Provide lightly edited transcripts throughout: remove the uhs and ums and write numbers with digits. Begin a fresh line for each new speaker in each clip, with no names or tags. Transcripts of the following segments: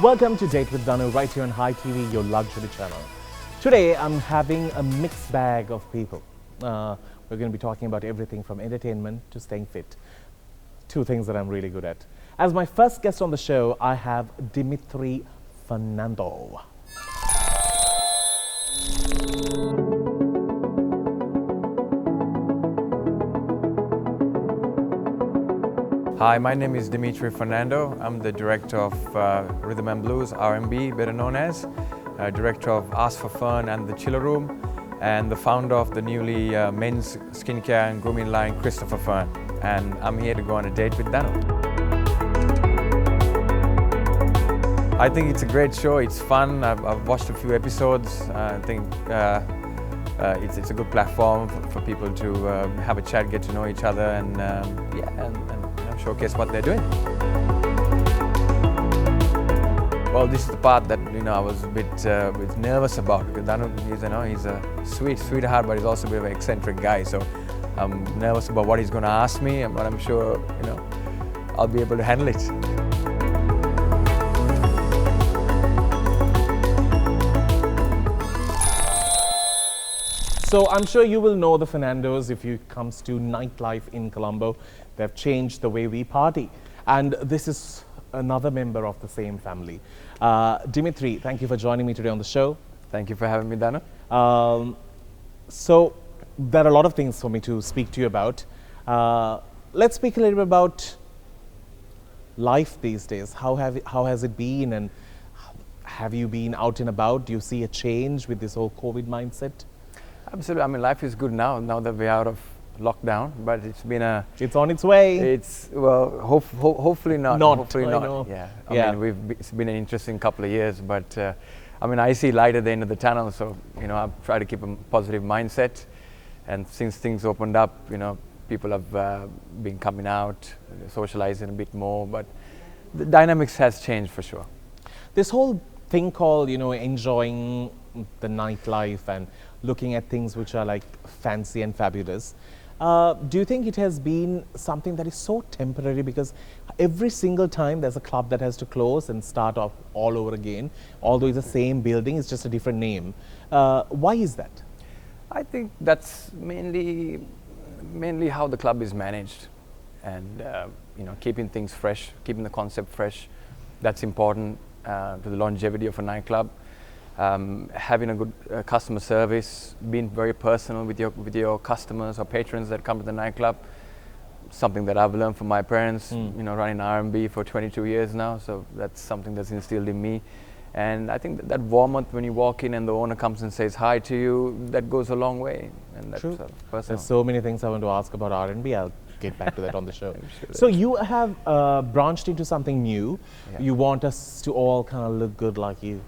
Welcome to Date with Danu right here on Hi TV, your luxury channel. Today I'm having a mixed bag of people. We're going to be talking about everything from entertainment to staying fit. Two things that I'm really good at. As my first guest on the show, I have Dimtry Fernando.
Hi, my name is Dimtry Fernando. I'm the director of Rhythm and Blues, R&B, better known as, director of Ask for Fun and the Chiller Room, and the founder of the newly men's skincare and grooming line, Christopher Fern. And I'm here to go on a date with Danu. I think it's a great show. It's fun. I've watched a few episodes. I think it's a good platform for people to have a chat, get to know each other, and showcase what they're doing. Well, this is the part that I was a bit nervous about, because Danu, he's a sweetheart, but he's also a bit of an eccentric guy. So I'm nervous about what he's going to ask me, but I'm sure I'll be able to handle it.
So I'm sure you will know the Fernandos if it comes to nightlife in Colombo. They've changed the way we party. And this is another member of the same family. Dimtry, thank you for joining me today on the show.
Thank you for having me, Danu.
So there are a lot of things for me to speak to you about. Let's speak a little bit about life these days. How has it been, and have you been out and about? Do you see a change with this whole COVID mindset?
Absolutely. I mean, life is good now that we're out of lockdown, but it's been
it's on its way.
It's, well, hopefully not. Hopefully not.
Know.
Yeah. I mean, it's been an interesting couple of years, but I mean, I see light at the end of the tunnel. So I've tried to keep a positive mindset, and since things opened up, people have been coming out, socializing a bit more, but the dynamics has changed for sure.
This whole thing called enjoying the nightlife and looking at things which are like fancy and fabulous. Do you think it has been something that is so temporary, because every single time there's a club that has to close and start off all over again, although it's the same building, it's just a different name. Why is that?
I think that's mainly how the club is managed, and keeping things fresh, keeping the concept fresh. That's important to the longevity of a nightclub. Having a good customer service, being very personal with your customers or patrons that come to the nightclub, something that I've learned from my parents. Running R&B for 22 years now, so that's something that's instilled in me. And I think that warmth when you walk in and the owner comes and says hi to you, that goes a long way. And that's
true.
Personal.
There's so many things I want to ask about R&B. I'll get back to that on the show. So you have branched into something new. Yeah. You want us to all kind of look good like you.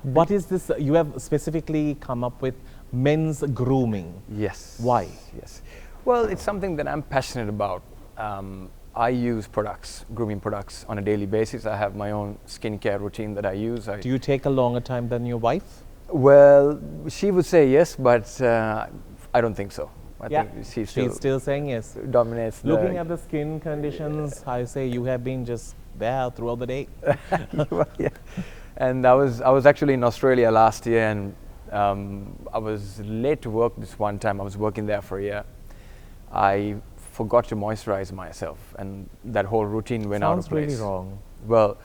What is this? You have specifically come up with men's grooming.
Yes.
Why?
Yes. Well, it's something that I'm passionate about. I use grooming products on a daily basis. I have my own skincare routine that I use.
Do you take a longer time than your wife?
Well, she would say yes, but I don't think so. I think she's
still saying yes.
Dominates.
Looking at the skin conditions, I say you have been just there throughout the day.
Yeah. And I was actually in Australia last year, and I was late to work this one time. I was working there for a year. I forgot to moisturize myself, and that whole routine went out of place.
Sounds really wrong.
Well,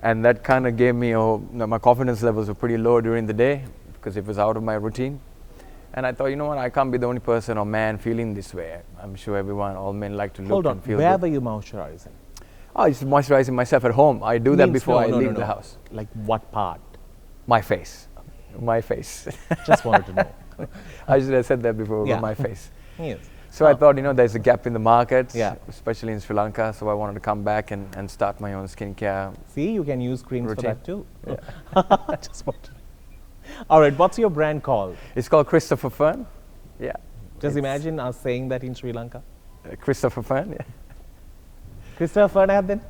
and that kind of gave me my confidence levels were pretty low during the day, because it was out of my routine. And I thought, what, I can't be the only person or man feeling this way. I'm sure all men like to look and feel good.
Hold on, where were you moisturizing?
Oh, it's moisturizing myself at home. I do that before I leave the house.
Like what part?
My face. My face.
Just wanted to know.
I should have said that before, my face.
Yes.
So I thought, there's a gap in the market, especially in Sri Lanka, so I wanted to come back and start my own skincare.
See, you can use creams
routine.
For that too. Yeah. Just wanted. All right, what's your brand called?
It's called Christopher Fern. Yeah.
Just imagine us saying that in Sri Lanka.
Christopher Fern, yeah.
Christopher Fern, then?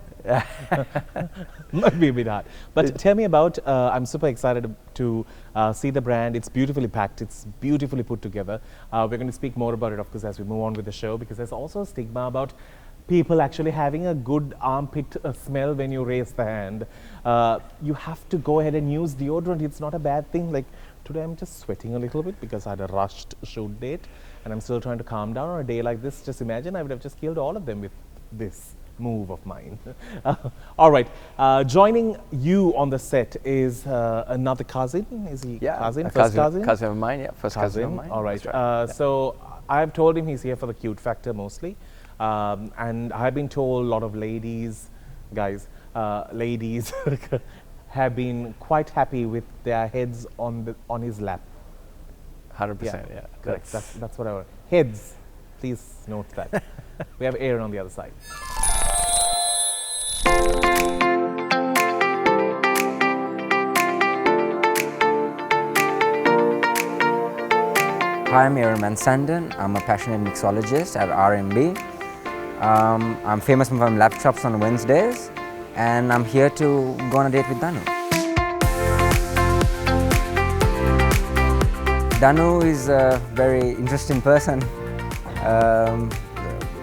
Might be a bit hard. But tell me about, I'm super excited to see the brand. It's beautifully packed. It's beautifully put together. We're going to speak more about it, of course, as we move on with the show, because there's also a stigma about people actually having a good armpit smell when you raise the hand. You have to go ahead and use deodorant. It's not a bad thing. Like today, I'm just sweating a little bit because I had a rushed shoot date, and I'm still trying to calm down on a day like this. Just imagine I would have just killed all of them with this move of mine. All right, joining you on the set is another cousin. Is he cousin?
A
First cousin?
cousin of mine. Yeah, first cousin of mine.
All right.
That's right.
So I've told him he's here for the cute factor mostly, and I've been told a lot of ladies, guys, ladies have been quite happy with their heads on his lap.
100%. Yeah,
That's what our heads. Please note that. We have Aaron on the other side.
Hi, I'm Aaron Sanden. I'm a passionate mixologist at RMB. I'm famous for my laptops on Wednesdays, and I'm here to go on a date with Danu. Danu is a very interesting person.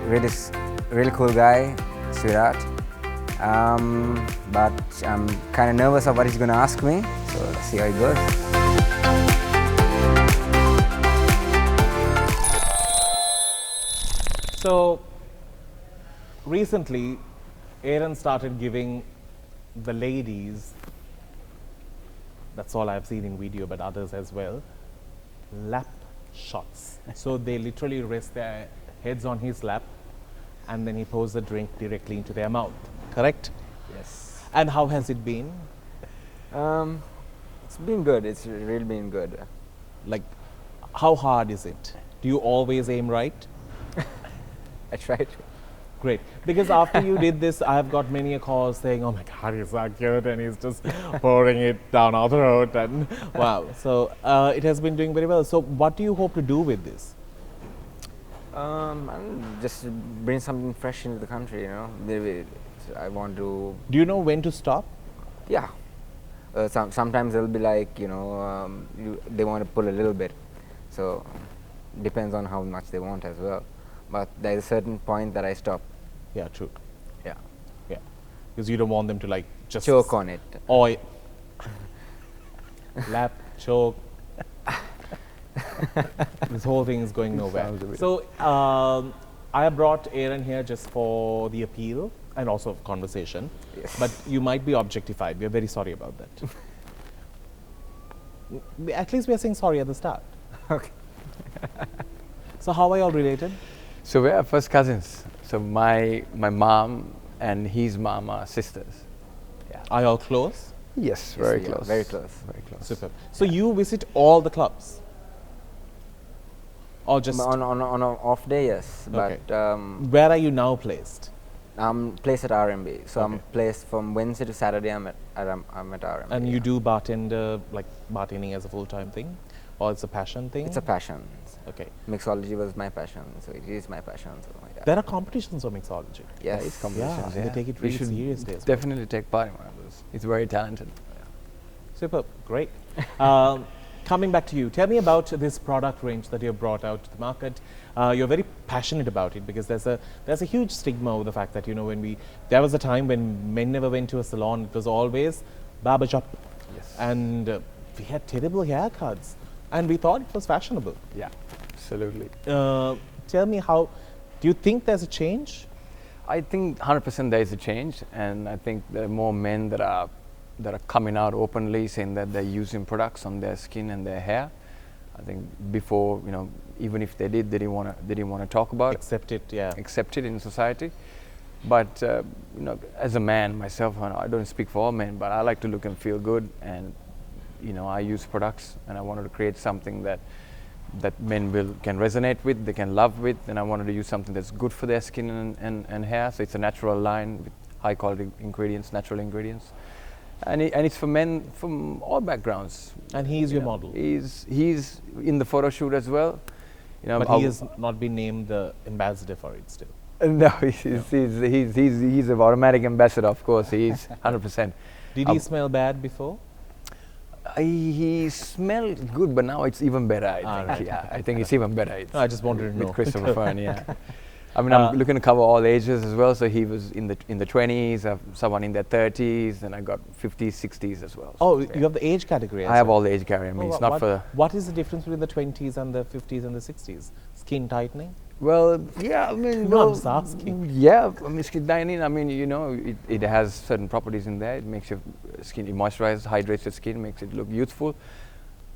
Really cool guy, sweetheart. But I'm kind of nervous of what he's going to ask me, so let's see how it goes.
So recently, Aaron started giving the ladies, that's all I've seen in video, but others as well, lap shots. So they literally rest their heads on his lap, and then he pours the drink directly into their mouth. Correct?
Yes.
And how has it been?
It's been good. It's really been good.
Like, how hard is it? Do you always aim right?
I tried.
Great. Because after you did this, I've got many a calls saying, oh my God, he's so cute, and he's just pouring it down our throat. And wow. So it has been doing very well. So what do you hope to do with this?
Just bring something fresh into the country, you know. Maybe I want to.
Do you know when to stop?
Yeah. Sometimes they'll be like, you know, they want to pull a little bit. So depends on how much they want as well. But there's a certain point that I stop.
Yeah, true.
Yeah.
Yeah. Because you don't want them to like just
Choke on it.
Or lap, choke. This whole thing is going nowhere. So I brought Aaron here just for the appeal and also conversation.
Yes.
But you might be objectified. We are very sorry about that. At least we are saying sorry at the start.
Okay.
So how are you all related?
So we are first cousins. So my mom and his mom are sisters. Yeah.
Are you all close?
Yes, very
Yeah,
close.
very close.
Very close.
Super. So you visit all the clubs? Or just
On an off day, yes.
Okay.
But
where are you now placed?
I'm placed at RMB. So
Okay.
I'm placed from Wednesday to Saturday. I'm at RMB.
And you do bartender, like bartending as a full-time thing? Or it's a passion thing?
It's a passion.
Okay.
Mixology was my passion, so it is my passion. So yeah.
There are competitions of mixology.
Yes.
It's competitions,
Yeah, they take it
We
really
should
seriously as well.
definitely take part in one of those. It's very talented.
Super, great. Coming back to you, tell me about this product range that you have brought out to the market. You're very passionate about it because there's a huge stigma over the fact that, you know, there was a time when men never went to a salon. It was always barber shop.
Yes.
And we had terrible haircuts and we thought it was fashionable.
Yeah, absolutely.
Tell me do you think there's a change?
I think 100% there is a change, and I think there are more men that are coming out openly saying that they're using products on their skin and their hair. I think before, you know, even if they did, they didn't want to talk about it.
Accept it, yeah.
Accept it in society. But you know, as a man myself, I don't speak for all men, but I like to look and feel good, and you know, I use products, and I wanted to create something that men can resonate with, they can love with, and I wanted to use something that's good for their skin and hair. So it's a natural line with high quality ingredients, natural ingredients, and it's for men from all backgrounds.
And he's your model.
He's in the photo shoot as well. You know,
But he has not been named the ambassador for it still.
No, he's an automatic ambassador, of course. He's 100%.
Did he smell bad before?
He smelled good, but now it's even better. I think.
Right.
Yeah, I think it's even better. It's
No, I just wanted to know.
with Christopher Fern. Yeah. I mean, I'm looking to cover all ages as well. So he was in the 20s, someone in their 30s, and I got 50s, 60s as well.
Oh,
So,
you have the age category as
I have
well.
all the age category. I mean, it's not for.
What is the difference between the 20s and the 50s and the 60s? Skin tightening?
Well, yeah, I mean,
No, I'm just asking.
Yeah, I mean, skin tightening. I mean, you know, it has certain properties in there. It makes your skin, it moisturizes, hydrates your skin, makes it look youthful.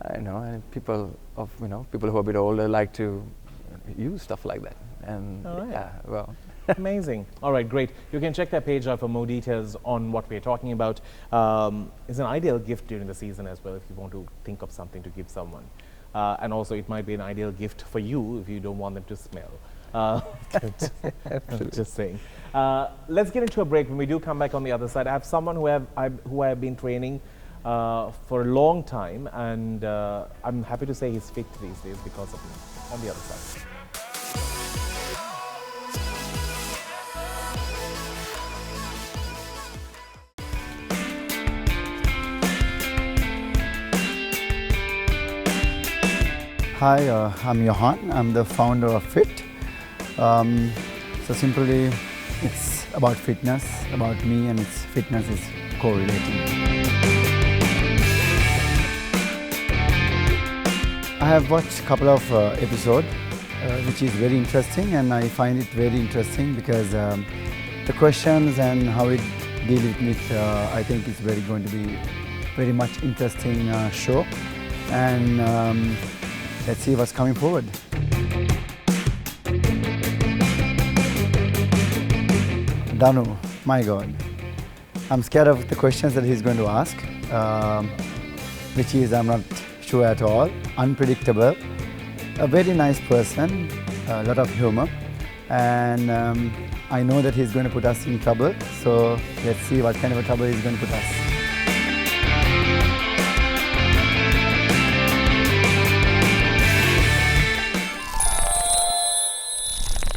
I know, and people who are a bit older like to use stuff like that. And
All right.
yeah, well.
Amazing. All right, great. You can check that page out for more details on what we're talking about. It's an ideal gift during the season as well if you want to think of something to give someone. And also it might be an ideal gift for you if you don't want them to smell. Just saying. Let's get into a break. When we do come back on the other side, I have someone who I have been training for a long time, and I'm happy to say he's fit these days because of me. On the other side.
Hi, I'm Yohan. I'm the founder of FIT. So simply, it's about fitness, about me, and its fitness is correlating. I have watched a couple of episodes, which is very interesting, and I find it very interesting because the questions and how it deals with it, I think it's going to be very much interesting show. And let's see what's coming forward. Danu, my God. I'm scared of the questions that he's going to ask, which is, I'm not sure at all, unpredictable. A very nice person, a lot of humor, and I know that he's going to put us in trouble, so let's see what kind of a trouble he's going to put us.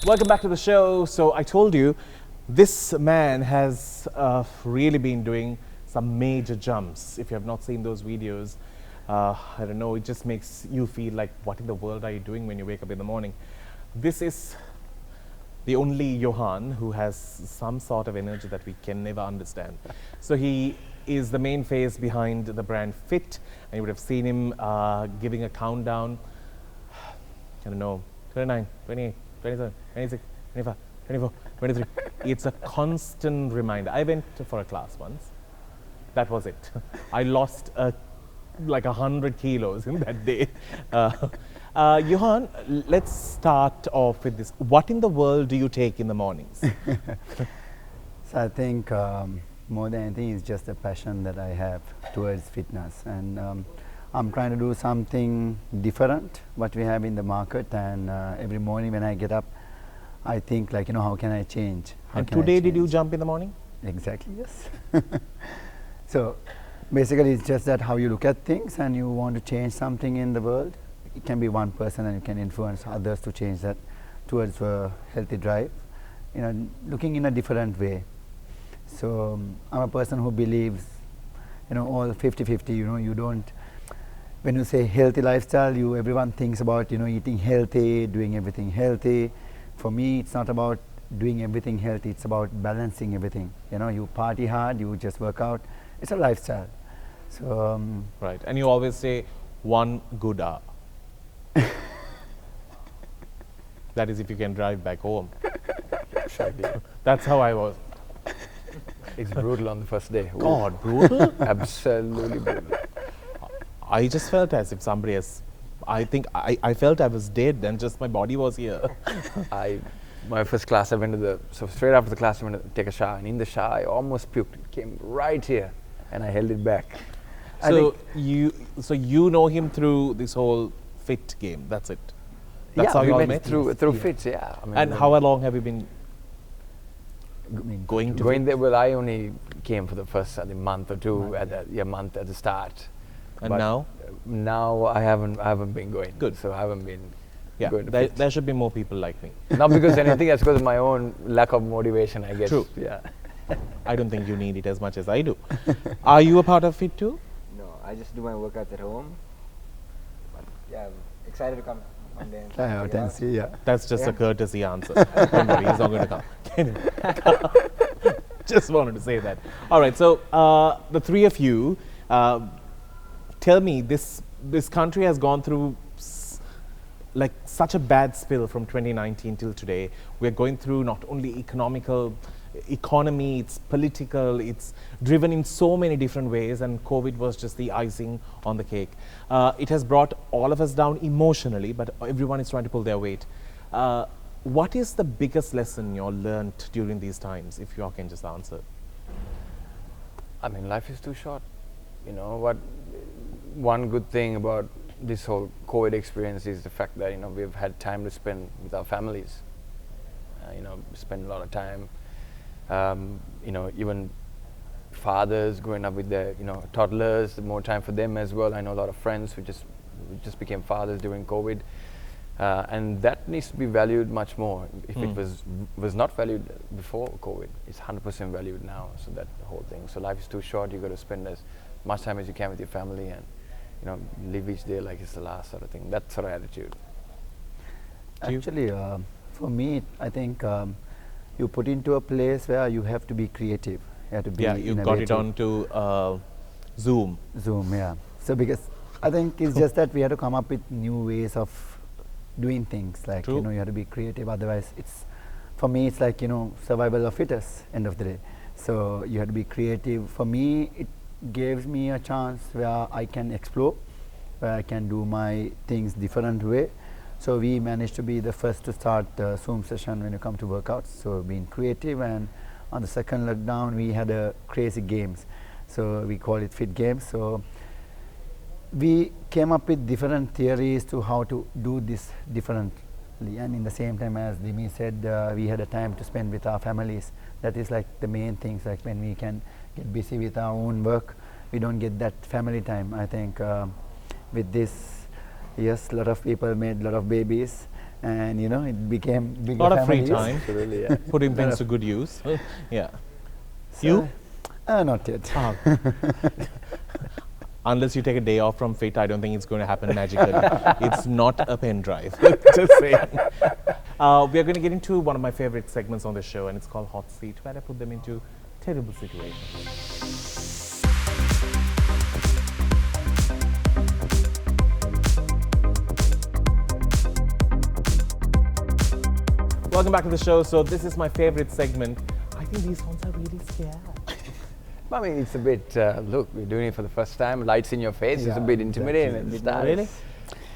Welcome back to the show. So I told you, this man has really been doing some major jumps. If you have not seen those videos, I don't know, it just makes you feel like, what in the world are you doing when you wake up in the morning? This is the only Yohan who has some sort of energy that we can never understand. So he is the main face behind the brand FIT, and you would have seen him giving a countdown. I don't know, 29, 28, 27, 26, 25, 24, 23. It's a constant reminder. I went for a class once. That was it. I lost like 100 kilos in that day. Yohan, let's start off with this. What in the world do you take in the mornings?
So I think more than anything, it's just a passion that I have towards fitness, and I'm trying to do something different what we have in the market. And every morning when I get up, I think, like, how can I change?
And today, did you jump in the morning?
Exactly, yes. So basically, it's just that how you look at things, and you want to change something in the world. It can be one person, and you can influence others to change that towards a healthy drive, looking in a different way. So I'm a person who believes, all 50-50, you don't, when you say healthy lifestyle, everyone thinks about, eating healthy, doing everything healthy. For me, it's not about doing everything healthy, it's about balancing everything. You party hard, you just work out. It's a lifestyle. So
right, and you always say one good hour. That is if you can drive back home. That's how I was.
It's brutal on the first day.
God, brutal?
Absolutely brutal.
I just felt as if somebody has, I think I felt I was dead and just my body was here.
My first class, I went to so straight after the class, I went to take a shower, and in the shower, I almost puked. It came right here, and I held it back.
So you know him through this whole FIT game, that's it? That's how
we
you all
met
met?
through FIT, yeah. I mean,
And how long have you been going to
there? Well, I only came for the first month or two, month at the start.
And
but
now?
Now I haven't been going.
Good.
So I haven't been
going to FIT. There should be more people like me.
Not because anything, that's because of my own lack of motivation, I guess.
True.
Yeah.
I don't think you need it as much as I do. Are you a part of FIT too?
No, I just do my workouts at home. But yeah, I'm excited to come And then
I
yeah.
see, yeah.
That's just a
Yeah.
courtesy answer. Don't worry, he's not going to come. Just wanted to say that. All right, so the three of you, tell me, this country has gone through like such a bad spill from 2019 till today. We're going through not only economy, it's political, it's driven in so many different ways, and COVID was just the icing on the cake. It has brought all of us down emotionally, but everyone is trying to pull their weight. What is the biggest lesson you all learned during these times, if you all can just answer?
I mean, life is too short. You know what? One good thing about this whole COVID experience is the fact that we've had time to spend with our families. Spend a lot of time. Even fathers growing up with their toddlers, more time for them as well. I know a lot of friends who just became fathers during COVID, and that needs to be valued much more. If it was not valued before COVID, it's 100% valued now. So that whole thing. So life is too short. You got to spend as much time as you can with your family, and live each day like it's the last, sort of thing. That sort of attitude.
Actually, for me, I think you put into a place where you have to be creative. You have to be
You got it
innovative.
onto Zoom.
Zoom, yeah. So because I think it's just that we have to come up with new ways of doing things. Like
True.
you have to be creative. Otherwise, for me it's like survival of fittest. End of the day. So you have to be creative. For me, it gives me a chance where I can explore, where I can do my things different way. So we managed to be the first to start Zoom session when you come to workouts. So being creative, and on the second lockdown we had a crazy games. So we call it fit games. So we came up with different theories to how to do this differently, and in the same time, as Dimi said, we had a time to spend with our families. That is like the main things. Like when we can get busy with our own work, we don't get that family time. I think with this, yes, a lot of people made a lot of babies, and it became bigger
A lot of free
families.
time,
Absolutely, yeah.
putting things to good use. Yeah.
So,
You?
Not yet.
Ah. Unless you take a day off from fit, I don't think it's going to happen magically. It's not a pen drive. Just saying. We are going to get into one of my favorite segments on the show, and it's called Hot Seat, where I put them into terrible situations. Welcome back to the show. So this is my favorite segment. I think these ones are really scared.
I mean, it's a bit, look, we're doing it for the first time, lights in your face, it's a
Yeah,
bit intimidating
exactly.
at the start.
Really?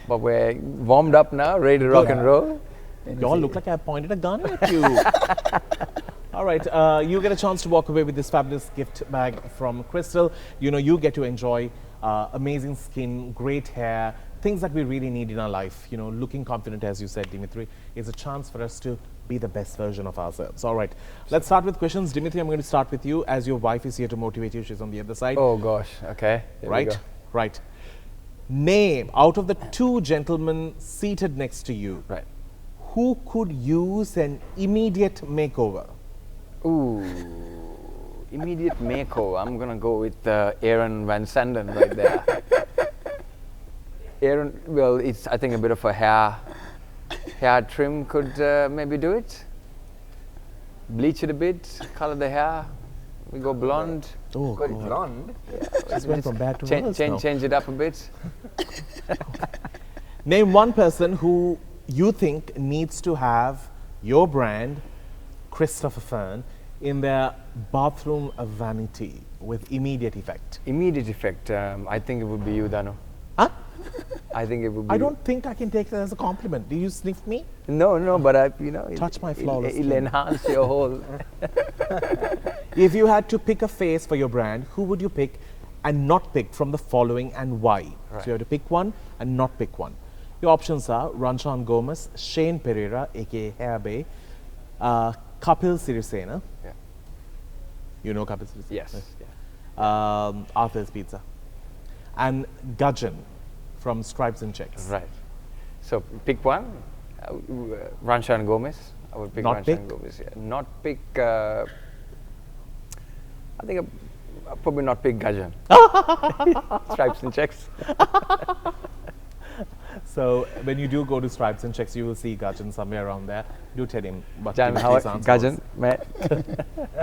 But we're warmed up now, ready to rock and roll.
You all look like I pointed a gun at you. All right, you get a chance to walk away with this fabulous gift bag from Crystal. You get to enjoy amazing skin, great hair, things that we really need in our life. Looking confident, as you said, Dimitri, is a chance for us to be the best version of ourselves. All right, let's start with questions. Dimitri, I'm going to start with you, as your wife is here to motivate you. She's on the other side.
Oh gosh, okay. Here we
Right,
go.
right. Name, out of the two gentlemen seated next to you,
Right.
who could use an immediate makeover?
Ooh, immediate makeover. I'm gonna go with Aaron Van Sanden right there. Aaron, well, it's I think a bit of a hair trim could maybe do it. Bleach it a bit, color the hair. We go blonde.
Oh,
Got it
God.
blonde.
Just went from bad to worse now.
Change it up a bit.
Name one person who you think needs to have your brand, Christopher Fern, in their bathroom vanity with immediate effect.
Immediate effect. I think it would be you, Danu.
Huh?
I think it would be.
I don't think I can take that as a compliment. Do you sniff me?
No, but
Touch my flawless
It'll
skin.
enhance your whole.
If you had to pick a face for your brand, who would you pick and not pick from the following, and why? So you have to pick one and not pick one. Your options are Ranchan Gomez, Shane Pereira, aka Hair Bay, Kapil Sirisena.
Yeah.
You know Kapil Sirisena?
Yes.
Arthur's Pizza. And Gajan from Stripes and Checks.
Right. So pick one. Ranchan Gomez. I would pick
Not
Ranchan
pick?
Gomez. Yeah. Not pick. I think I'll probably not pick Gajan. Stripes and checks.
So when you do go to Stripes and Checks, you will see Gajan somewhere around there. Do tell him what
Jan, how
Dimitri's answer was.
Gajan, mate?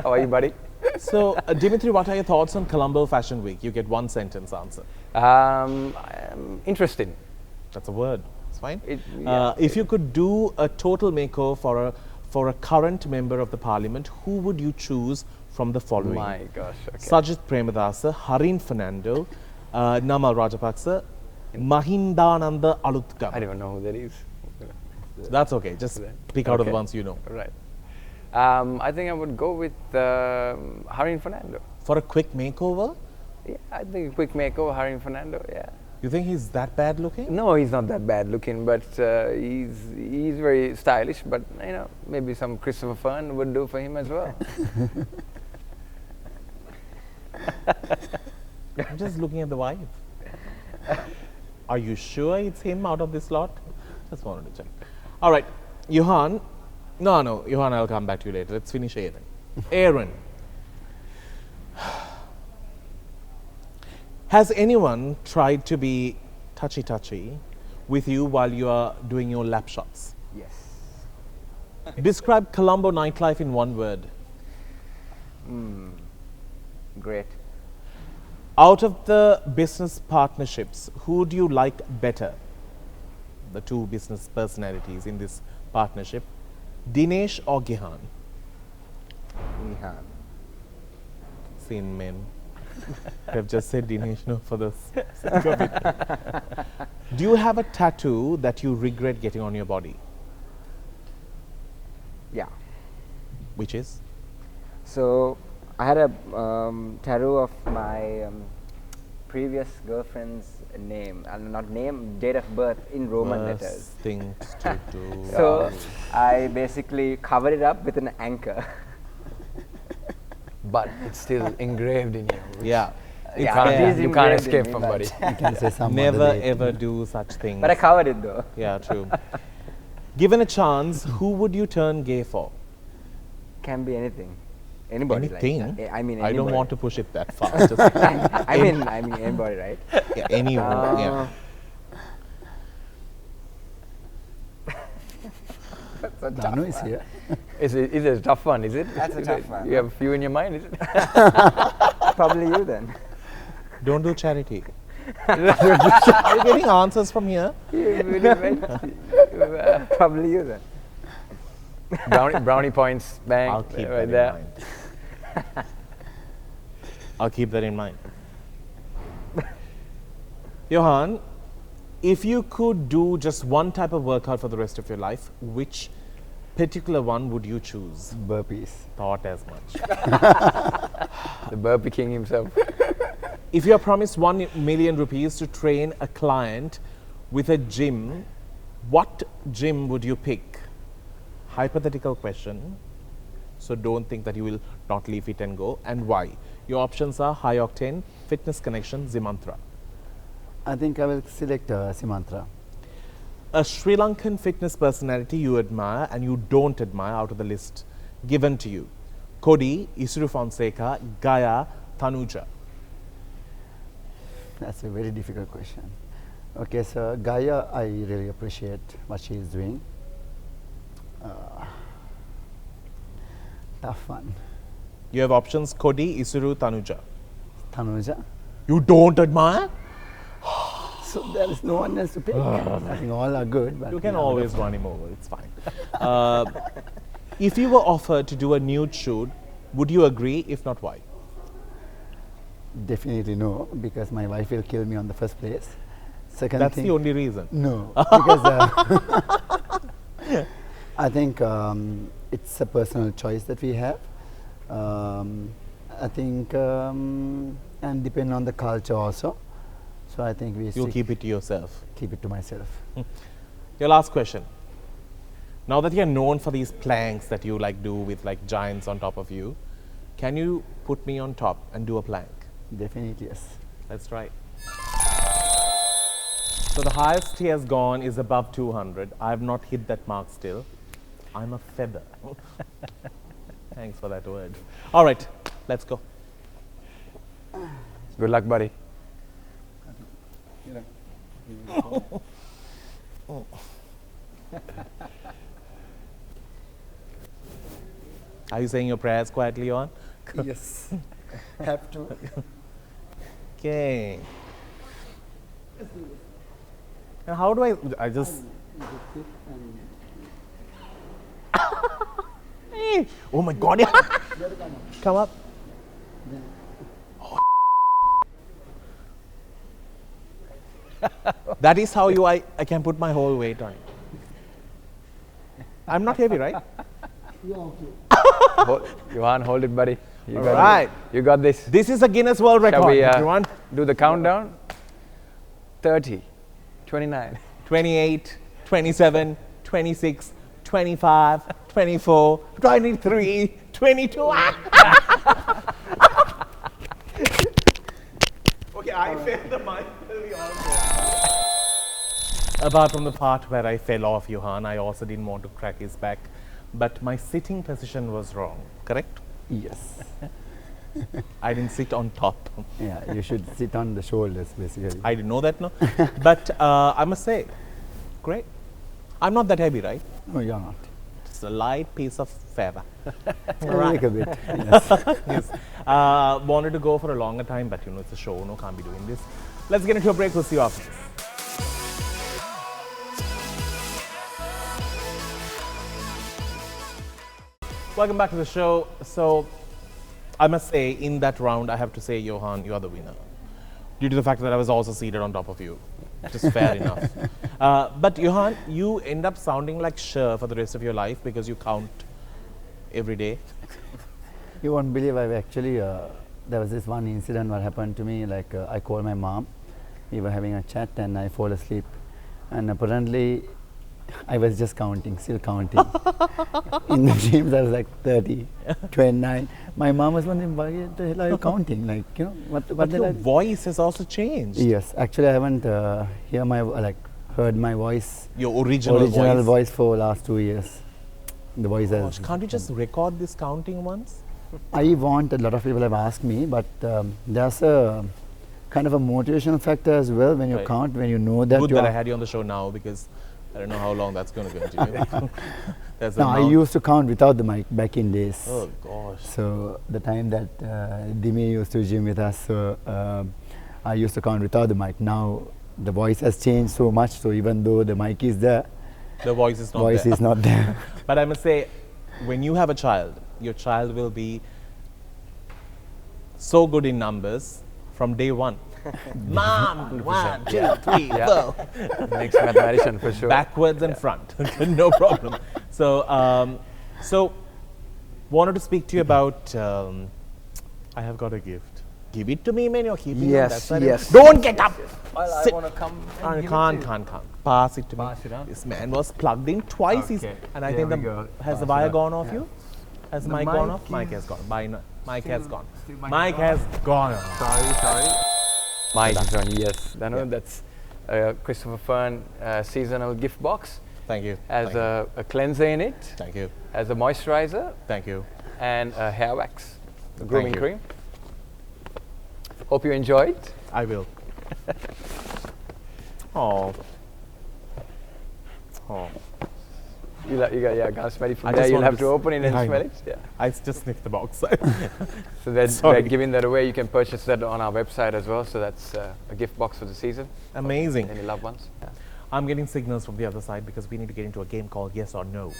How are you, buddy?
So, Dimitri, what are your thoughts on Colombo Fashion Week? You get one sentence answer.
Interesting.
That's a word. It's fine.
Yeah.
If you could do a total makeover for a current member of the parliament, who would you choose from the following?
My gosh. Okay.
Sajith Premadasa, Harin Fernando, Namal Rajapaksa, Mahindananda
I
Alutkam.
don't even know who that is.
That's okay. Just pick out of the
Okay.
ones you know.
Right. I think I would go with Harin Fernando.
For a quick makeover,
Yeah, I think a quick makeover, Harin Fernando. Yeah.
you think he's that bad looking?
No, he's not that bad looking, but he's very stylish. But you know, maybe some Christopher Fern would do for him as well.
I'm just looking at the wife. Are you sure it's him out of this lot? Just wanted to check. All right, Yohan. No, Yohan, I'll come back to you later. Let's finish Aaron. Aaron. Has anyone tried to be touchy-touchy with you while you are doing your lap shots?
Yes.
Describe Colombo nightlife in one word.
Great.
Out of the business partnerships, who do you like better? The two business personalities in this partnership, Dinesh or Gihan?
Nihan.
Seen men. I've just said Dinesh, no, for the sake of it. Do you have a tattoo that you regret getting on your body?
Yeah.
Which is?
So I had a tattoo of my previous girlfriend's name, not name, date of birth in Roman
Worst
letters.
things to do.
So I basically covered it up with an anchor.
But it's still engraved in you.
Yeah.
You
Yeah,
can't,
it is
you can't
engraved in
escape
me,
from,
but-
buddy.
You can say some
Never
other day.
ever do such things.
But I covered it though.
Yeah, true. Given a chance, who would you turn gay for?
Can be anything. Anybody.
Anything?
Like, I mean,
I don't
anybody.
want to push it that far. Just
I mean, anybody, right?
yeah, anyone. Yeah.
That's a tough
Danu is
one.
here.
Is it a tough one, is it?
That's a
Is
tough
it-
one.
You have a few in your mind, is it?
Probably you then.
Don't do charity. Are you getting answers from here?
You really went,
Probably you then.
brownie points, bang,
I'll keep
right
that
there.
in mind. I'll keep that in mind. Johan, if you could do just one type of workout for the rest of your life, which particular one would you choose?
Burpees.
Thought as much.
The burpee king himself.
If you are promised 1 million rupees to train a client with a gym, what gym would you pick? Hypothetical question. So don't think that you will not leave it and go. And why? Your options are High Octane, Fitness Connection, Zimantra.
I think I will select Simantra.
A Sri Lankan fitness personality you admire and you don't admire out of the list given to you. Cody, Isuru Fonseca, Gaia, Tanuja.
That's a very difficult question. Okay, so Gaia, I really appreciate what she is doing. Tough one.
You have options Cody, Isuru, Tanuja.
Tanuja.
You don't admire?
So there is no one else to pick. I think all are good. But
You can
yeah,
always run him over, it's fine. If you were offered to do a nude shoot, would you agree? If not, why?
Definitely no, because my wife will kill me on the first place. Second
That's
thing,
the only reason.
no, because I think it's a personal choice that we have. I think, and depend on the culture also. So I think we
You'll keep it to yourself.
keep it to myself.
Your last question. Now that you're known for these planks that you like do with like giants on top of you, can you put me on top and do a plank?
Definitely yes.
Let's try. So the highest he has gone is above 200. I have not hit that mark still. I'm a feather. Thanks for that word. All right, let's go.
Good luck, buddy.
Are you saying your prayers quietly on?
Yes. Have to.
Okay. And how do I just. Hey, oh my god, yeah. Come up. That is how I can put my whole weight on it. I'm not heavy, right?
Johan, hold it, buddy. You
All
got
right.
it. You got this.
This is a Guinness World Record.
Shall we
everyone.
do the countdown? 30, 29.
28, 27, 26, 25, 24, 23, 22. Okay, I failed the mic. Apart from the part where I fell off Johan, I also didn't want to crack his back. But my sitting position was wrong, correct?
Yes.
I didn't sit on top.
Yeah, you should sit on the shoulders, basically.
I didn't know that, no? But I must say, great. I'm not that heavy, right?
No, you're not.
It's a light piece of feather.
A little bit. Yes.
Yes. Wanted to go for a longer time, but you know, it's a show, no, can't be doing this. Let's get into a break, we'll see you after this. Welcome back to the show. So, I must say, in that round, I have to say, Johan, you are the winner. Due to the fact that I was also seated on top of you. Which is fair enough. But Johan, you end up sounding like Cher for the rest of your life because you count every day.
You won't believe I've actually, there was this one incident what happened to me, like I called my mom, we were having a chat and I fall asleep. And apparently, I was just counting, still counting. In the dreams, I was like 30, 29. My mom was wondering, why the hell are you counting? Like, you know, what
But
the
your
hell?
voice has also changed.
Yes, actually, I haven't heard my voice,
Your original
voice for last 2 years. The voice has.
Gosh, can't you just record this counting once?
I want, a lot of people have asked me, but there's a kind of a motivational factor as well when you
Right.
count, when you know that
Good
you
that
are.
I had you on the show now because I don't know how long that's going to continue. There's a
No, I
mount-
used to count without the mic back in days.
Oh gosh.
So the time that Dimi used to gym with us, so I used to count without the mic. Now the voice has changed so much, so even though the mic is there,
The voice is not
voice
there.
is not there.
But I must say, when you have a child, your child will be so good in numbers from day one. Mom, 1, 2, 3, 4.
Next mathematician for sure.
Backwards and front, no problem. So, wanted to speak to you about. I have got a gift. Give it to me, man. You're keeping it on that
Yes,
side.
yes.
Don't get up.
Well,
Sit.
I want to come.
I can't. Pass it to me.
Pass it on?
This man was plugged in twice. He's,
Okay,
and I
there
think
we go.
has the
Pass it
wire
on.
gone off you? Has the mic gone off? Mic has gone. Mic has gone. Mic has gone.
Sorry. Mike is on, yes. Danu,
Yeah.
that's Christopher Fern seasonal gift box.
Thank you.
Has
Thank you.
a cleanser in it,
Thank you.
has a moisturizer,
Thank you.
and a hair wax, a
Thank
grooming
you.
cream. Hope you enjoyed.
I will. Oh. Oh.
You gotta smell it
I
from
just
there. You'll
wanted
have
to
to open it and
yeah, I
smell
know.
it. Yeah.
I just sniffed the box.
So they're
Sorry.
giving that away. You can purchase that on our website as well. So that's a gift box for the season.
Amazing.
Any loved ones? Yeah.
I'm getting signals from the other side because we need to get into a game called Yes or No.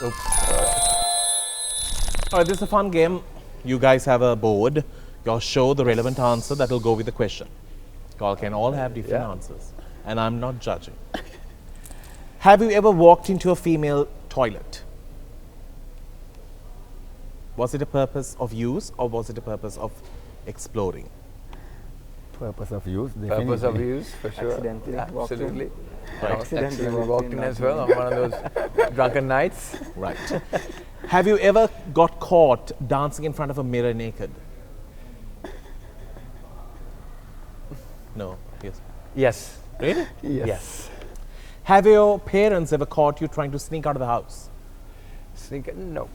All right, this is a fun game. You guys have a board. You'll show the relevant answer that will go with the question. You all can all have different
Yeah.
answers. And I'm not judging. Have you ever walked into a female toilet? Was it a purpose of use or was it a purpose of exploring?
Purpose of use.
Purpose of
definitely.
use for sure.
Accidentally walked in.
Absolutely.
Right.
Accidentally walked in as well on one of those drunken nights.
Right. Have you ever got caught dancing in front of a mirror naked? No. Yes.
Yes.
Really?
Yes.
Have your parents ever caught you trying to sneak out of the house?
Sneaker? No.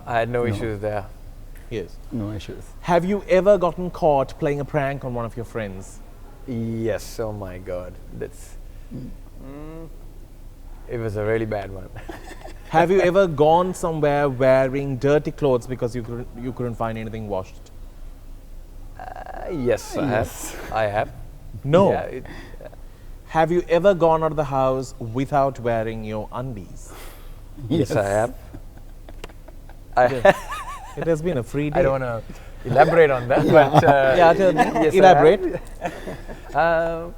I had no issues there.
Yes.
No issues.
Have you ever gotten caught playing a prank on one of your friends?
Yes. Oh my God. That's. It was a really bad one.
Have you ever gone somewhere wearing dirty clothes because you couldn't find anything washed?
Yes, I have. I have.
No.
Yeah,
Have you ever gone out of the house without wearing your undies?
yes, I have.
It has been a free day.
I don't want to elaborate on that, but
Yeah, tell me.
yes, I
Elaborate.
have.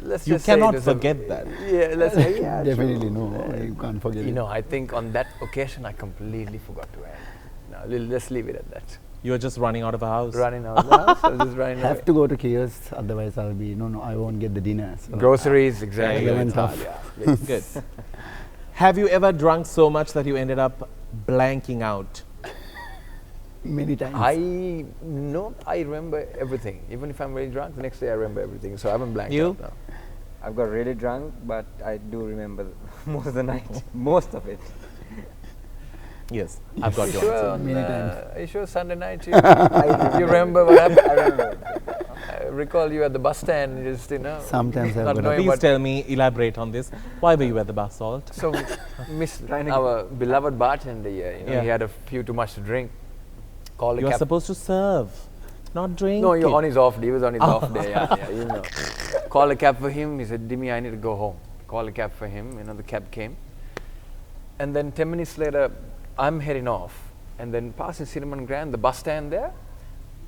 Let's
You
just say it
cannot
was a-
forget that.
Yeah, let's say, yeah,
Definitely no, you can't forget
You
it.
know, I think on that occasion I completely forgot to wear it. No, let's leave it at that.
You were just running out of a house.
Running out of the house, I was just running away.
Have to go to kiosk, otherwise I'll be, no, I won't get the dinner. So
Groceries, exactly.
Yeah,
It's
tough.
hard, yeah.
Good. Have you ever drunk so much that you ended up blanking out?
many times.
I remember everything. Even if I'm very drunk, the next day I remember everything. So I haven't blanked
You?
out now.
I've got really drunk, but I do remember most of the night, most of it.
Yes, I've got
You
your
sure
answer.
on,
Many times.
are you sure Sunday night
I
you remember what happened?
I remember.
I recall you at the bus stand, just,
Sometimes I've
not
got
knowing
Please
what.
tell me, elaborate on this. Why were you at the bus salt?
So, Miss,
Trying to
our beloved bartender here,
Yeah.
he had a few too much to drink. Called
You
a
are
cab.
supposed to serve, not drink.
No, you're
it.
on his off day. He was on his off day. Yeah. Call a cab for him. He said, Dimmy, I need to go home. Call a cab for him. The cab came. And then 10 minutes later, I'm heading off. And then passing Cinnamon Grand, the bus stand there,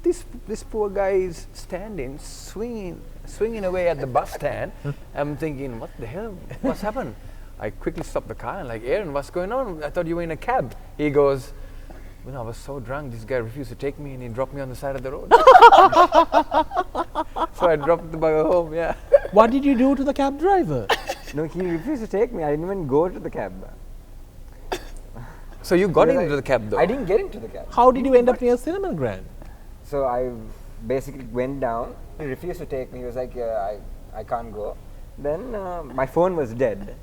this poor guy is standing, swinging away at the bus stand. I'm thinking, what the hell? What's happened? I quickly stopped the car and like, Aaron, what's going on? I thought you were in a cab. He goes, I was so drunk, this guy refused to take me and he dropped me on the side of the road. So I dropped the bugger home, yeah.
What did you do to the cab driver?
No, he refused to take me. I didn't even go to the cab.
So you got
Because
into the cab though?
I didn't get into the cab.
How did you end up near Cinnamon Grand?
So I basically went down. He refused to take me. He was like, I can't go. Then my phone was dead.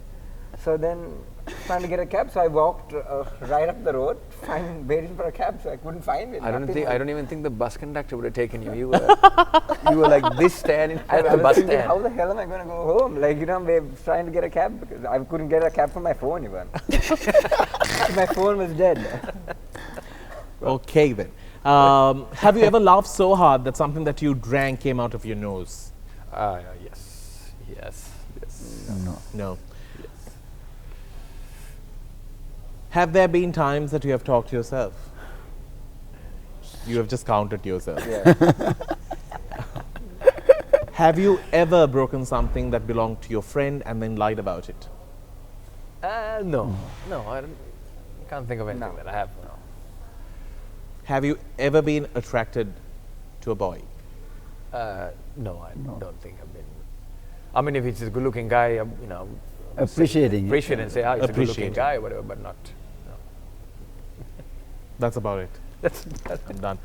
So then trying to get a cab, so I walked right up the road, waiting for a cab. So I couldn't find it.
I
Nothing.
don't even think the bus conductor would have taken you. You were like this standing
I
at the
was
bus
thinking,
stand.
how the hell am I going to go home? Like, we're trying to get a cab because I couldn't get a cab from my phone even. My phone was dead.
Okay then. Have you ever laughed so hard that something that you drank came out of your nose?
Yes.
No.
No. Have there been times that you have talked to yourself? You have just counted yourself.
Yeah.
Have you ever broken something that belonged to your friend and then lied about it?
No, I can't think of anything
No.
that I have. No.
Have you ever been attracted to a boy?
No, I don't think I've been. I mean, if it's a good-looking guy,
Appreciating it.
appreciate and say, it's a good-looking
Appreciate it.
guy, or whatever, but not.
That's about it.
That's
I'm done.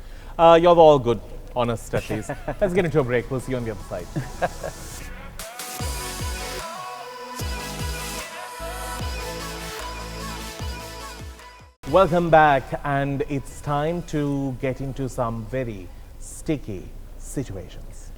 You're all good, honest at least. Let's get into a break. We'll see you on the other side. Welcome back, and it's time to get into some very sticky situations.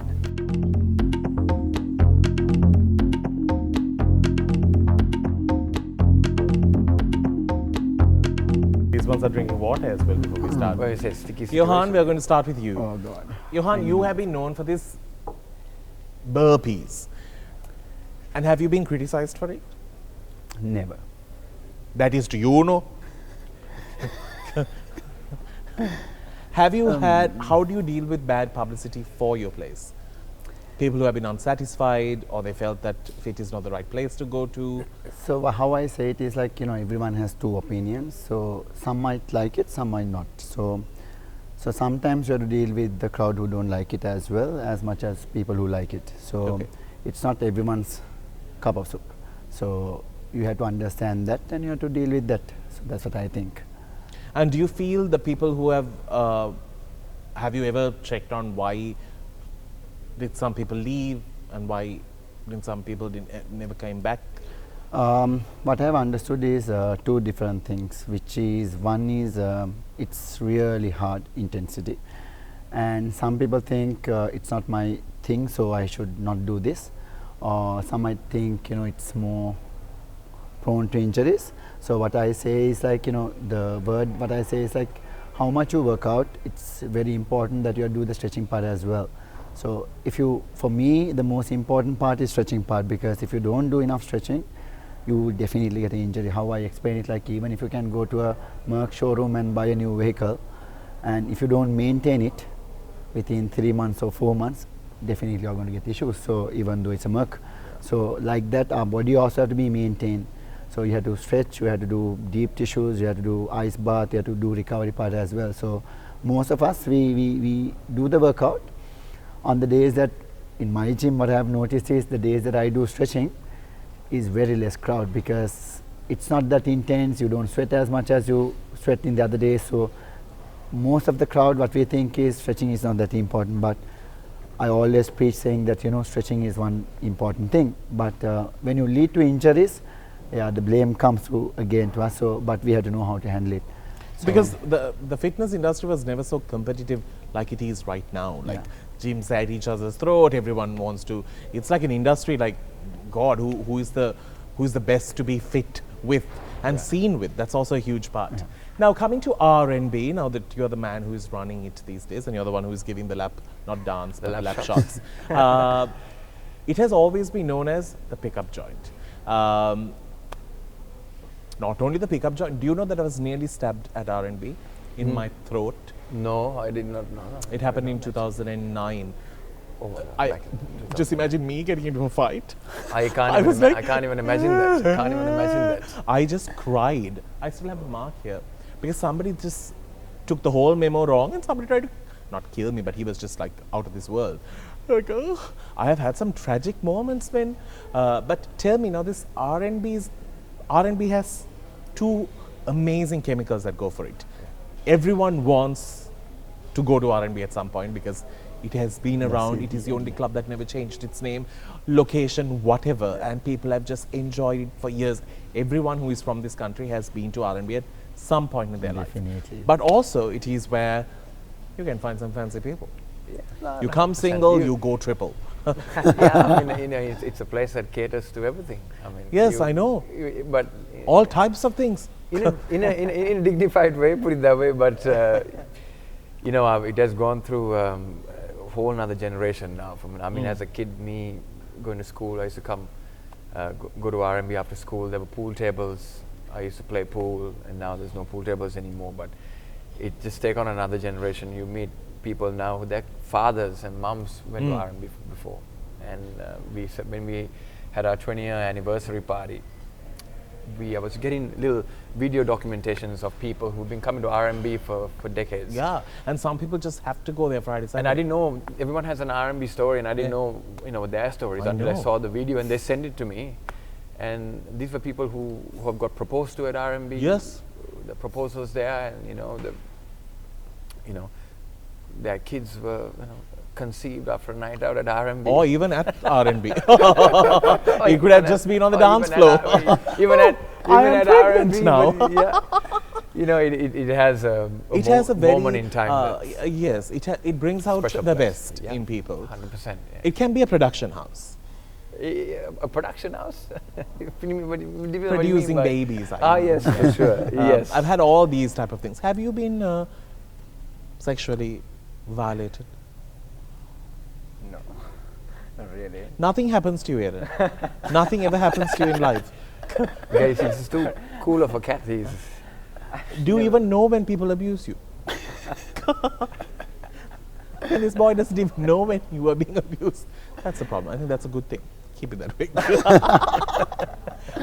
These ones are drinking water as well before we start.
where it says sticky
Yohan,
situation.
we are going to start with you.
Oh God.
Johan, you have been known for this burpees. And have you been criticized for it?
Never.
That is, do you know? Have you had, how do you deal with bad publicity for your place? People who have been unsatisfied or they felt that fit is not the right place to go to.
So how I say it is like, everyone has two opinions. So some might like it, some might not. So sometimes you have to deal with the crowd who don't like it as well, as much as people who like it. So
Okay.
it's not everyone's cup of soup. So you have to understand that and you have to deal with that. So that's what I think.
And do you feel the people who have you ever checked on why did some people leave and why did some people never came back?
What I have understood is two different things, which is one is it's really hard intensity, and some people think it's not my thing, so I should not do this, or some might think, it's more prone to injuries. So what I say is like, the word what I say is like, how much you work out, it's very important that you do the stretching part as well. So for me, the most important part is stretching part, because if you don't do enough stretching, you will definitely get an injury. How I explain it, like even if you can go to a Merc showroom and buy a new vehicle, and if you don't maintain it within 3 months or 4 months, definitely you're going to get issues. So even though it's a Merc, so like that, our body also have to be maintained. So you have to stretch, you have to do deep tissues, you have to do ice bath, you have to do recovery part as well. So most of us, we do the workout. On the days that, in my gym, what I have noticed is the days that I do stretching is very less crowd, because it's not that intense, you don't sweat as much as you sweat in the other days. So most of the crowd, what we think is stretching is not that important, but I always preach saying that, stretching is one important thing. But when you lead to injuries, the blame comes through again to us. So, but we have to know how to handle it. So
because the fitness industry was never so competitive like it is right now. Like gyms at each other's throat, everyone wants to. It's like an industry like, God, who is the best to be fit with and seen with. That's also a huge part. Now coming to R&B, now that you're the man who is running it these days, and you're the one who is giving the lap, not dance, but lap shots. It has always been known as the pickup joint. Not only the pickup joint. Do you know that I was nearly stabbed at R&B in my throat?
No, I did not know.
It happened in 2009.
Oh,
Just imagine me getting into a fight.
I can't even imagine that.
I just cried. I still have a mark here because somebody just took the whole memo wrong, and somebody tried to not kill me, but he was just like out of this world. Like, I have had some tragic moments, man. But tell me now, this R&B has two amazing chemicals that go for it. Everyone wants to go to R&B at some point because it has been around. It is the only club that never changed its name, location, whatever, and people have just enjoyed it for years. Everyone who is from this country has been to R&B at some point in their life. But also, it is where you can find some fancy people. You come single, you go triple.
It's a place that caters to everything. I mean,
yes, I know.
But
all types of things.
in a dignified way, put it that way. But it has gone through a whole another generation now. As a kid, me going to school, I used to come go to R&B after school. There were pool tables. I used to play pool, and now there's no pool tables anymore. But it just take on another generation. You meet people now, their fathers and mums went to R&B before, and when we had our 20-year anniversary party, I was getting little video documentations of people who've been coming to R&B for decades.
Yeah, and some people just have to go there Friday, Saturday.
And I didn't know, everyone has an R&B story, and I didn't know their stories until I saw the video, and they sent it to me. And these were people who have got proposed to at R&B.
Yes.
The proposals there, and their kids were conceived after a night out at R&B.
Or even at R&B. It could have just been on the dance floor.
Even at R&B
now.
It has a
very
moment in time.
Yes, it brings out the best in people.
100%. Yeah.
It can be a production house.
A production house?
Producing babies.
Yes, for sure. Yes.
I've had all these type of things. Have you been sexually violated?
No, not really.
Nothing happens to you, Aaron. Nothing ever happens to you in life.
Guys, it's too cool of a cat.
Do you even know when people abuse you? And this boy doesn't even know when you are being abused. That's a problem. I think that's a good thing. Keep it that way.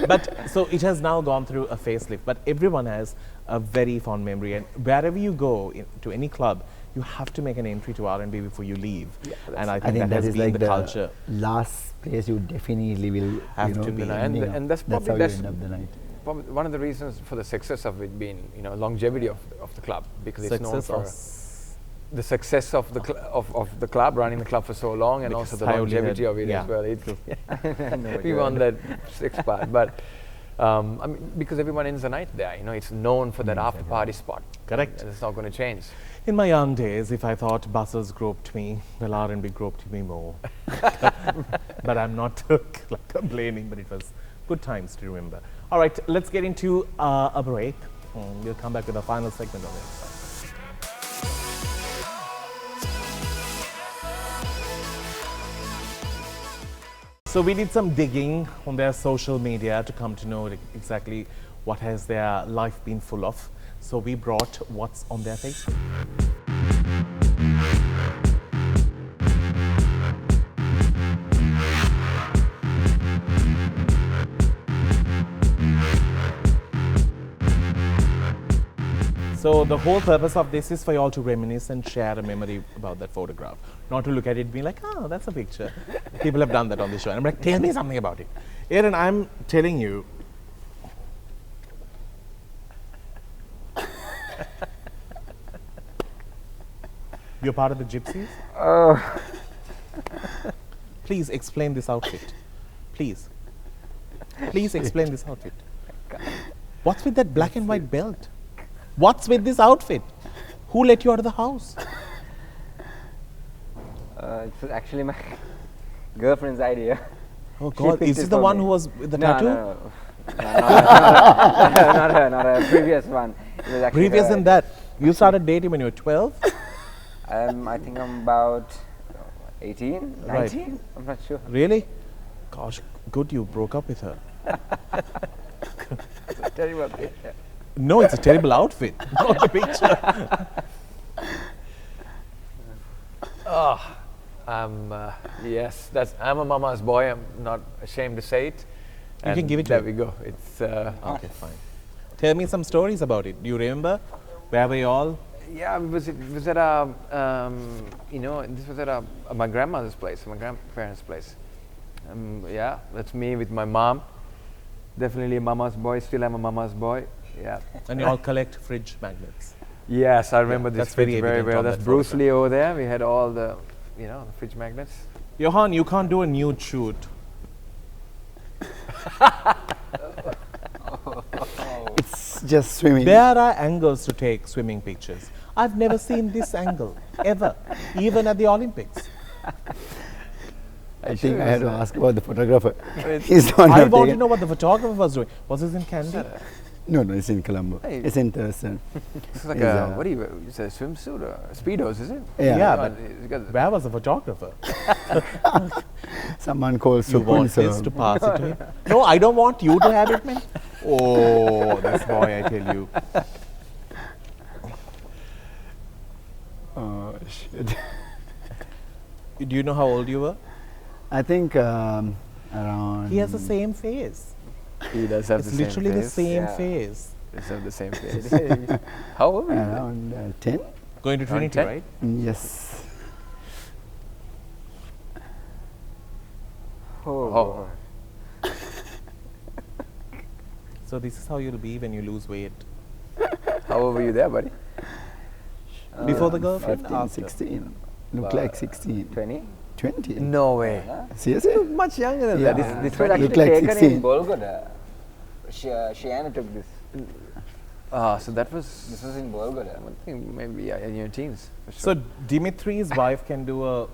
But so it has now gone through a facelift, but everyone has a very fond memory, and wherever you go to any club, you have to make an entry to R&B before you leave. Yeah, and I think that has been like the culture.
Last place you definitely will
have to be.
And that's
how you end up the night.
Probably one of the reasons for the success of it being, longevity of the club, because it's known for the success of the club, running the club for so long, and also the longevity of it as well. We won that 6th part, but I mean, because everyone ends the night there. You know, it's known for that after party spot.
Correct.
And it's not going to change.
In my young days, if I thought buses groped me, well, R&B groped me more. But I'm not complaining, but it was good times to remember. All right, let's get into a break. We'll come back with the final segment of it. So we did some digging on their social media to come to know exactly what has their life been full of. So we brought what's on their Facebook. So the whole purpose of this is for you all to reminisce and share a memory about that photograph. Not to look at it and be like, oh, that's a picture. People have done that on the show. And I'm like, tell me something about it. Aaron, I'm telling you. You're part of the gypsies? Please explain this outfit. Please. Please explain this outfit. What's with that black and white belt? What's with this outfit? Who let you out of the house?
It's actually my girlfriend's idea.
Oh
She
God,
picked
is
it
this the
for
one
me.
who was with the
No,
tattoo?
no, not her, not a previous one. It was actually
Previous
her
than that, you started dating when you were 12?
I think I'm about 18,
Right.
19? I'm not sure.
Really? Gosh, good you broke up with her.
Terrible picture.
No, it's a terrible outfit, not the picture.
Yes, I'm a mama's boy. I'm not ashamed to say it.
You can give it to
There
me.
we go. It's
Okay, fine. Tell me some stories about it. Do you remember? Where were you all?
yeah. It was at a this was at my grandmother's place, my grandparents' place. Yeah, that's me with my mom. Definitely a mama's boy. Still am a mama's boy. Yeah.
And you all collect fridge magnets.
Yes, I remember
that's
this
very
fridge very
evident
well.
on
That's
that
Bruce
photograph.
Lee over there. We had all the the fridge magnets.
Johan, you can't do a nude shoot.
It's just swimming.
There are angles to take swimming pictures. I've never seen this angle, ever, even at the Olympics.
I think I had to ask about the photographer. He's the one who
I
have
want to
taken-
know what the photographer was doing. Was this in Candy?
No, it's in Colombo.
Hey.
It's in Thurston.
It's like
Is,
what do you say, swimsuit or speedos, is it?
Yeah.
Yeah,
No,
but
it's got
where was the photographer?
Someone called
You want
Supun,
this to pass it to him? No, I don't want you to have it, man. Oh, this boy, I tell you.
Oh, shit.
Do you know how old you were?
I think around...
He has the same face.
he does have
It's
the same
literally the
face.
same
Yeah.
face.
He does have the same face. How old are you?
Around 10?
Going to Trinity,
10?
right?
Yes.
Oh.
So this is how you'll be when you lose weight.
How old were you there, buddy?
Before the girlfriend?
15,
After?
16. Look like 16.
20?
20.
No way.
Seriously?
Much younger than
Yeah.
that.
This was
Look
actually
like
taken
16.
in Bolgoda. Shiana took this.
So that was,
This was in Bolgoda.
I think maybe in your teens. For sure.
So Dimitri's wife can do a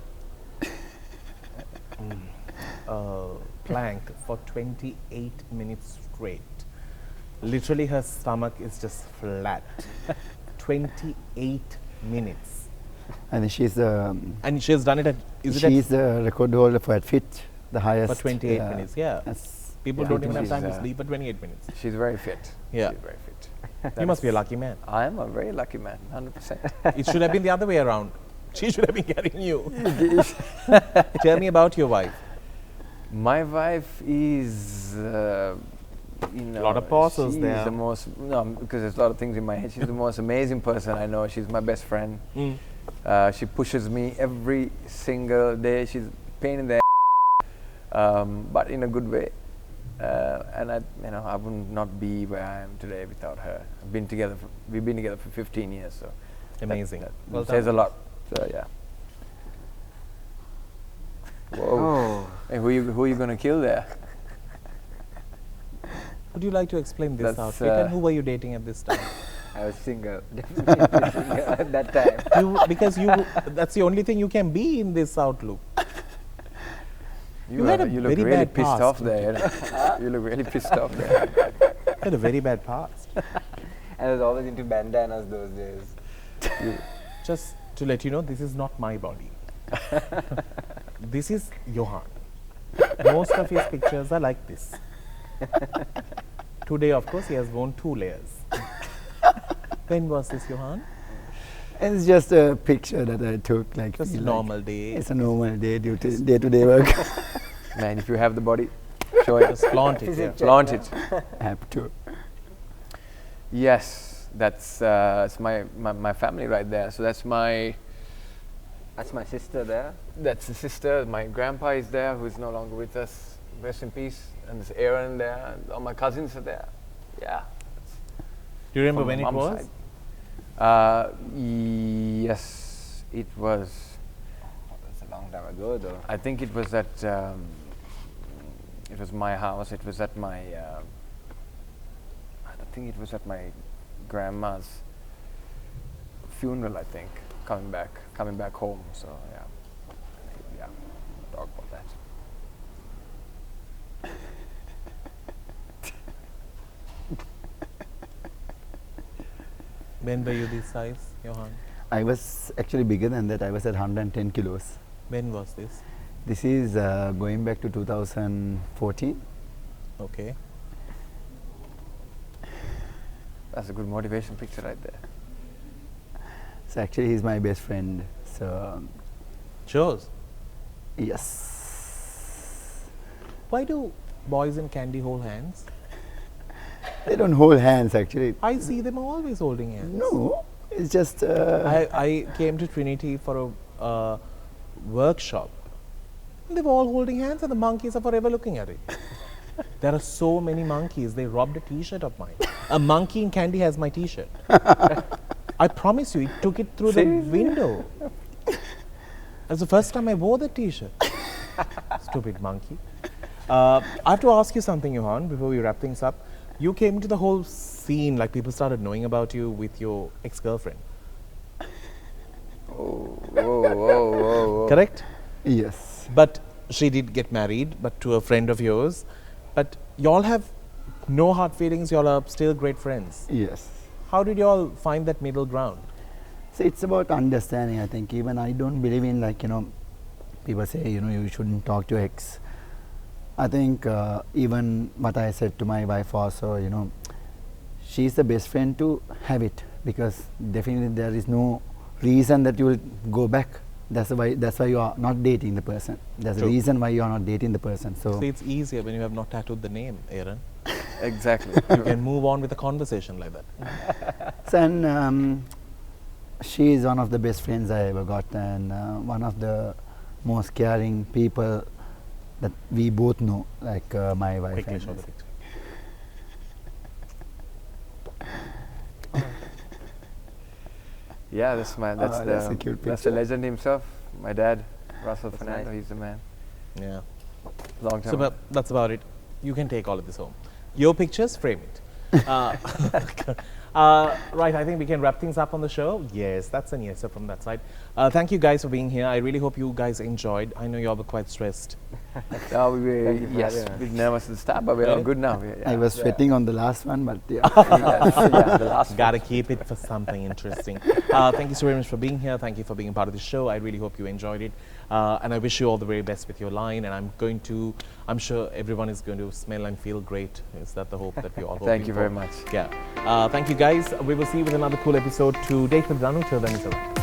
plank for 28 minutes straight. Literally her stomach is just flat. 28 minutes.
I think she's the...
And she has done it at, is it at
she's the record holder for at fit, the highest.
for 28 minutes, yeah.
That's-
People
yeah.
don't even have
She's,
time to sleep for 28 minutes.
She's very fit.
Yeah.
She's very fit.
You must be a lucky man.
I am a very lucky man, 100%.
It should have been the other way around. She should have been carrying you. Tell me about your wife.
My wife is,
Lot of pauses
she's
there.
the most, no, because there's a lot of things in my head. She's the most amazing person I know. She's my best friend. She pushes me every single day. She's a pain in the but in a good way. And I would not be where I am today without her. We've been together for 15 years, so
Amazing.
that
Well
says
done.
a lot. So yeah. Whoa.
Oh.
Hey, who are you going to kill there?
Would you like to explain this
That's,
outfit and who were you dating at this time?
I was single, definitely single at that time.
Because that's the only thing you can be in this outlook. You had a
you look
very
really
bad
pissed
past,
off
don't you?
there. You look really pissed off there.
You had a very bad past.
I was always into bandanas those days.
Just to let you know, this is not my body. This is Yohan. Most of his pictures are like this. Today, of course, he has worn 2 layers. When was this, Yohan?
It's just a picture that I took, like
Just a
feel
normal
like
day.
It's a normal day due to day-to-day work.
Man, if you have the body, show it.
Just flaunt it.
Physics
Yeah.
check,
Flaunt
no?
it.
Have to.
Yes, that's it's my family right there. So that's my
sister there.
that's the sister. My grandpa is there, who is no longer with us. Rest in peace. And there's Aaron there. And all my cousins are there. Yeah.
Do you remember
From
when
my
it
mom's
was?
side. Yes, it was.
That's a long time ago, though.
I think it was at. It was my house. It was at my. I think it was at my grandma's funeral. I think coming back home. So yeah. Talk about that.
When were you this size, Yohan?
I was actually bigger than that. I was at 110 kilos.
When was this?
This is going back to 2014.
Okay.
That's a good motivation picture right there.
So actually, he's my best friend. So
Shows.
yes,
Why do boys in Candy hold hands?
they don't hold hands actually.
I see them always holding hands.
No, it's just.
I came to Trinity for a workshop. They were all holding hands and the monkeys are forever looking at it. There are so many monkeys, they robbed a t-shirt of mine. A monkey in Candy has my t-shirt. I promise you, it took it through the window. That's the first time I wore the t-shirt. Stupid monkey. I have to ask you something, Yohan, before we wrap things up. You came into the whole scene, like people started knowing about you with your ex-girlfriend.
Whoa.
Correct?
Yes.
But she did get married, but to a friend of yours. But y'all have no hard feelings, y'all are still great friends.
Yes.
How did y'all find that middle ground?
So it's about understanding. I think even I don't believe in people say you shouldn't talk to ex. I think even what I said to my wife also, she's the best friend to have it, because definitely there is no reason that you will go back. That's why you are not dating the person. There's
True.
a reason why you are not dating the person. So
See, it's easier when you have not tattooed the name, Aaron.
Exactly.
You can move on with a conversation like that.
and she is one of the best friends I ever got, and one of the most caring people that we both know, like my wife.
Quickly
and
show the
myself.
picture.
Yeah, that's
that's a cute
that's the
picture.
legend himself. My dad, Russell
That's
Fernando.
nice.
He's the man.
Yeah.
Long time.
So that's about it. You can take all of this home. Your pictures, frame it. Right, I think we can wrap things up on the show. Yes, that's an yes from that side. Thank you guys for being here. I really hope you guys enjoyed. I know you all were quite stressed.
No, we were
Thank you for
yes,
having us.
a bit nervous at the start, but we're all good now.
I was sweating on the last one, but yeah.
yeah, the last
Gotta keep it for something interesting. Thank you so very much for being here. Thank you for being a part of the show. I really hope you enjoyed it. And I wish you all the very best with your line. And I'm sure everyone is going to smell and feel great. Is that the hope that we all hope?
Thank you very much.
Yeah. Thank you guys. We will see you with another cool episode to Date with Danu. Till then, it's a wrap.